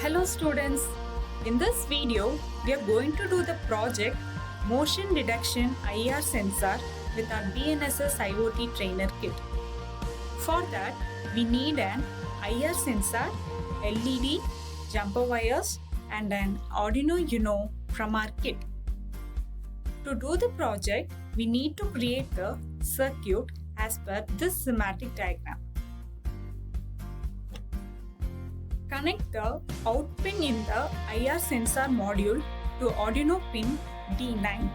Hello students, in this video we are going to do the project Motion Detection IR Sensor with our BNSS IoT Trainer Kit. For that we need an IR sensor, LED, jumper wires and an Arduino Uno from our kit. To do the project we need to create the circuit as per this schematic diagram. Connect the out pin in the IR sensor module to Arduino pin D9.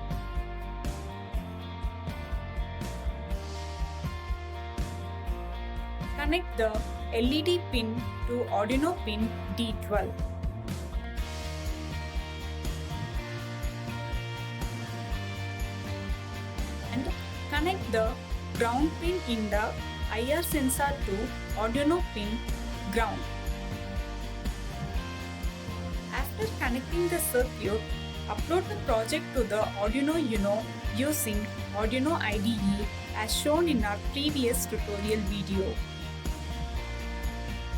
Connect the LED pin to Arduino pin D12. And connect the ground pin in the IR sensor to Arduino pin ground. After connecting the circuit, upload the project to the Arduino Uno using Arduino IDE as shown in our previous tutorial video.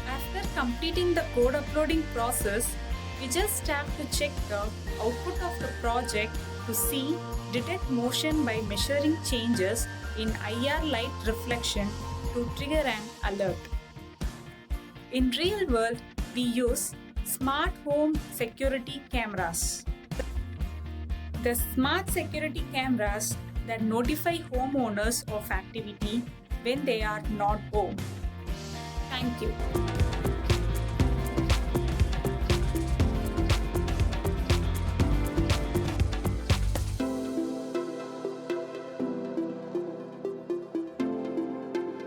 After completing the code uploading process, we just have to check the output of the project to see detect motion by measuring changes in IR light reflection to trigger an alert. In real world, we use smart home security cameras. The smart security cameras that notify homeowners of activity when they are not home. Thank you.